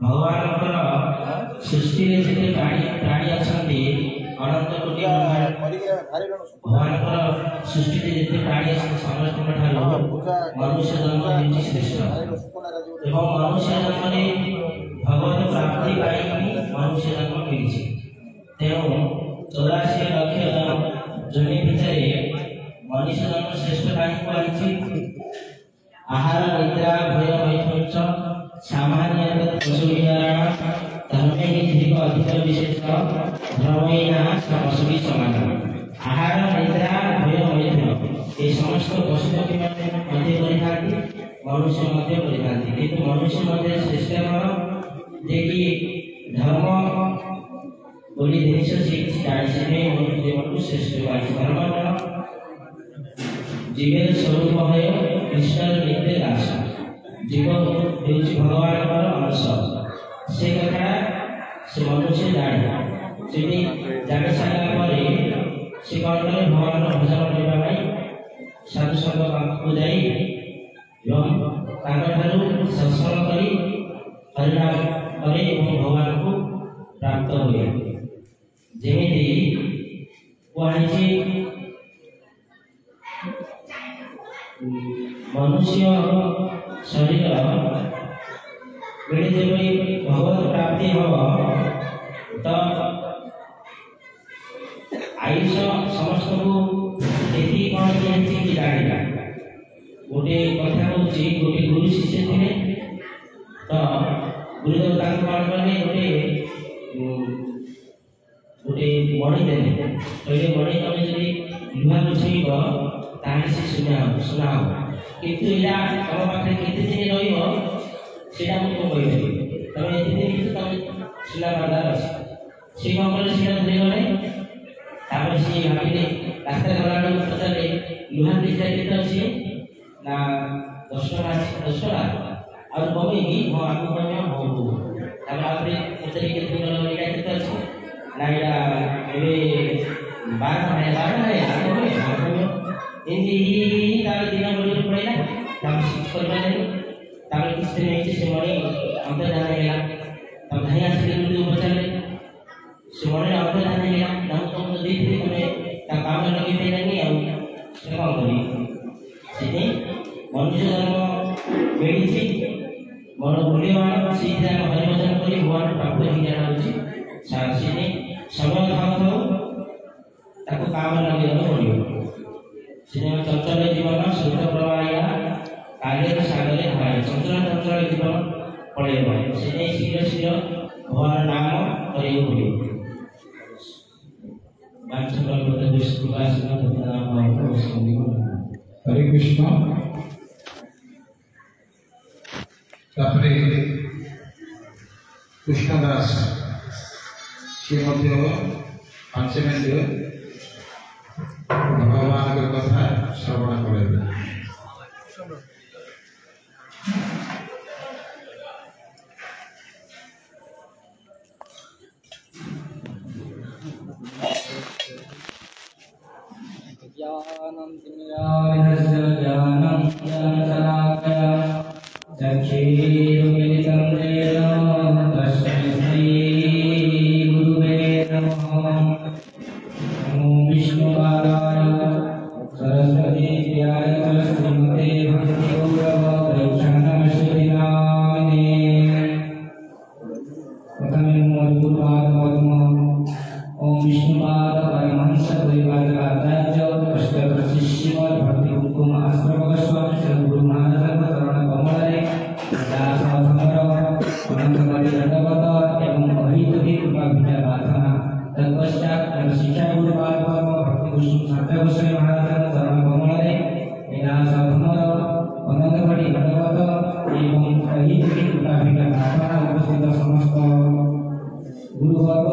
भगवान सृष्टि जिते प्राणी अच्छा अनंत कोटि भगवान सृष्टि जिते प्राणी समस्त मनुष्य जन्म श्रेष्ठ एवं मनुष्य जन्म भगवत प्राप्ति मनुष्य जन्म मिली तेणु 84 लक्ष जमी भितर मनुष्य जन्म श्रेष्ठ कहीं आहार निद्रा भय मैथुन सामान्य पशुविहारण धर्मे अधिक अधिक विशेष धर्मैना समसुखी समान आहार निद्रा भय मैथुन ये समस्त पशु पक्षी मध्य परिखाती मनुष्य मध्य परिखाती किंतु मनुष्य मध्य श्रेष्ठ जे कि धर्म बोली जिन से मनुष्य श्रेष्ठ धर्म जीवन स्वरूप है कृष्ण नित्य दास जीव भगवान अंश से कथा से मनुष्य जाने जानी सारा से कौन करें भगवान भजन करने साधु संघ को जाई सत्संग कर हरिनाम करे भगवान को प्राप्त हुए जमी कहुई मनुष्य शरीर मिले जब भगवत प्राप्ति हम तो आयुष समस्त को देखी कौन कि जाना गोटे कथा हूँ गोटे गुरु शिष्य थे तो गुरुदेव कौन कले गोटे मणि देने कहले मणि तुम जब लुहा बुझेब ताने से सुना किंतु या तुम पाखे केते दिन रहिबो सेटा को कहबे तमे एते दिन तुम सुना बाजार अछि से कौन सेटा धरे गले तापर से भाबिले रास्ता गलाडो पचारे लुहा दिशा केते अछि ना 10 टका और कमेगी हो आगु कमे हो तापर आपरे पचारे केते दिन एटा केते अछि ना एटा एबे 12 है आगु ini kalau tidak boleh berpindah, tapi sebenarnya kalau istri itu semuanya hampir dah hilang, tapi hanya sedikit dulu berjalan, semuanya hampir dah hilang. Namun kalau tadi itu kami tak kami lagi pindah ni, aku sekarang beri. Sini manusia dalam medisi, manusia boleh mana sih dalam hari macam kali buat apa yang dia lakukan. Saat sini semua tahu, takut kami lagi ada boleh. Cinema चंचल जीवन स्रोत प्रवाह कार्य सागरे हराए चंचल चंचल जीवन पड़े सिने शीघ्र शीघ्र भगवान नाम करे बोली हरे कृष्ण तापरे कृष्णदास से मध्य 5 मिनट भगवान के कथा श्रवण करेंगे। ज्ञानं ज्ञानस्य ज्ञानं ज्ञानशलाकया चक्षुरुमिलितं येन तस्मै श्री गुरुवे नमः। ओम विष्णुपादाय सरस्वती व्याय श्रीमते भक्तिगौरव वैष्णवश्री नामिने प्रथमे मूलपादपद्म ओम विष्णुपाद परमहंस परिवाराचार्य अष्टोत्तर शिष्य भक्ति कुकुम आश्रम गोस्वामी श्री गुरु महाराज चरण कमलरे दास अधमर अनंत गति दंडवत एवं अहित भी कृपा विद्या प्रार्थना तत्पश्चात शिक्षा गुरुपाद भक्ति कुसुम छात्र गोस्वामी महाराज चरण कमलरे दास अधमर अनंत गति दंडवत एवं अहित भी कृपा विद्या प्रार्थना उपस्थित समस्त गुरुवर्ग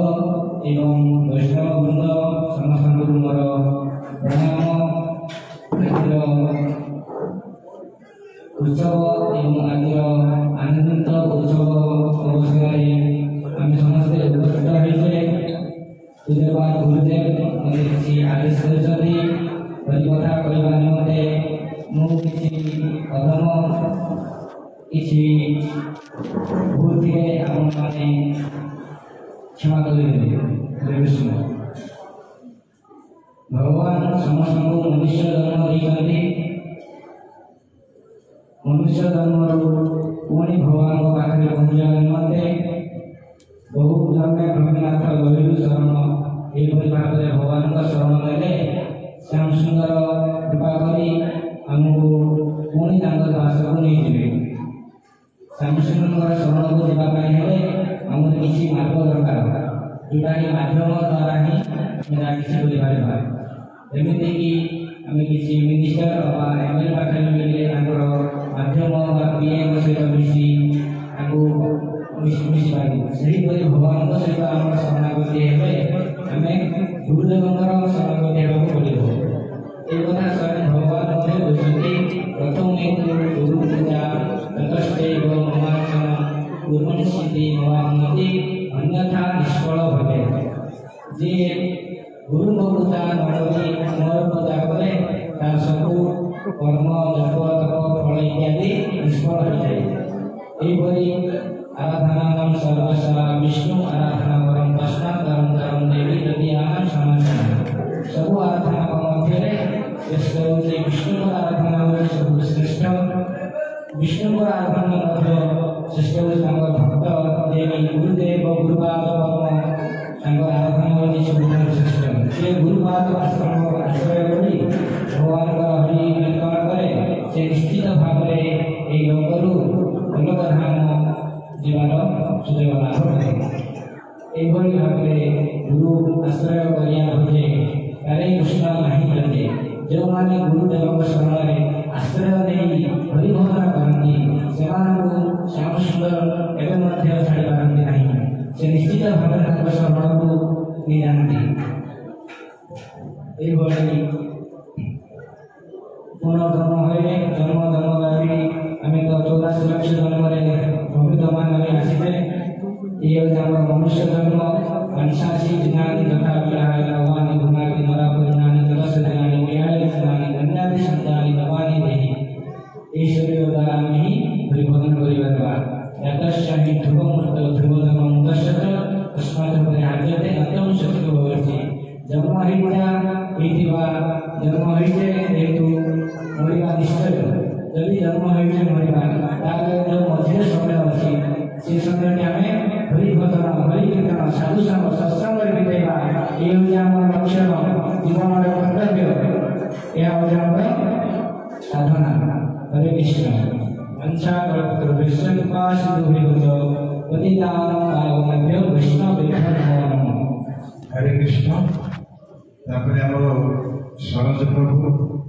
एवं वैष्णव वृंद समस्त गुरु मोर प्रणाम उत्सव एवं आज आनंदित उत्सव अवसर आम समस्ते उपस्थित पूज्यपाद गुरुदेव मते किसी आदेश कर कथा कहवा निमंते मु किसी अधम किसी भूल थे आपने क्षमा करेंगे। भगवान समस्त को मनुष्य जन्म देते मनुष्य जन्म पुणी भगवान को पाखे पहुंचा निमंते बहु जन्मे ब्रह्मनाथ लहिलु शरण यही भाव में भगवान का शरण देले श्याम सुंदर कृपा करी आमको पुणी बास को नहीं जीवे श्याम सुंदर शरण को जावाई आम किसी मार्ग दरकार जोटा कि माध्यम द्वारा ही किसी एमती कि आम किसी मिनिस्टर एमएलए पाखे मिले माध्यम पीएम सहित मिसी मिसी पारि भगवान सहित आम शरणागति आम गुरुदेव शरणागति पड़ो ये कथा स्वयं भगवान प्रथम गुरु पूजा ततस्तेव ममार्चन पूर्वनिश्चिति मवान्नति अन्यथा निष्फल भवे जे गुरु पूजा नकरी मोर पूजा करे तार सबू कर्म जप तप फल इत्यादि निष्फल हो जाए। यहीपरि आराधना नाम सर्वसा विष्णु आराधना परम तस्मात् तरम तरम देवी यदि आम समाचार सब आराधना मध्य श्रेष्ठ होते विष्णु आराधना होते सब श्रेष्ठ विष्णु आराधना मध्य श्रेष्ठ होते भक्त देवी गुरुदेव गुरुपाद आराधना होती सब श्रेष्ठ ये गुरुपाद आश्रम आश्रय करी भगवान हरि कीर्तन करे से निश्चित भाव में लोकरू अलग धाम जीवार सुजोग लाभ करे यही भाव में गुरु आश्रय करिया काले कृष्ण नहीं करते जो माने गुरुदेव शरण आश्रय नहीं हरिभजन करती से श्याम सुंदर एवं छाड़ी पारती नहीं से निश्चित भाव में शरण को नहीं जानती यही पुनर्जन्म हुए जन्म जन्म व्यापी आम तो 84 लक्ष जन्म प्रभुतमान आसीते ये मनुष्य जन्म अंशासी दिनानि तथा विहाय नवानि भूमाति नरापुराणि तदस दिनानि विहाय दिनानि धन्यादि शब्दानि नवानि देहि ये शरीर द्वारा आम ही हरिभजन करिबा यतश्चाहि ध्रुवमूर्त ध्रुवधर्मं दशत तस्मात् परिहार्यते अत्यं शक्ति भवति जन्म हित्या इतिवा जन्म हिते हेतु मरिबा निश्चय जदि जन्म होइछे मरिबा ताले जो मझे समय अछि से समय आमे हरि भजन हरि कीर्तन साधु संग सत्संग बितेबा ए होय हमर लक्ष्य जीवन रे कर्तव्य ए होय हमर साधना। हरे कृष्ण अंशा कल्पतरु विष्णुपा सिद्धि भजो पतितानां पावनेभ्यो वैष्णव नमः। हरे कृष्ण। तापर हमर सरज प्रभु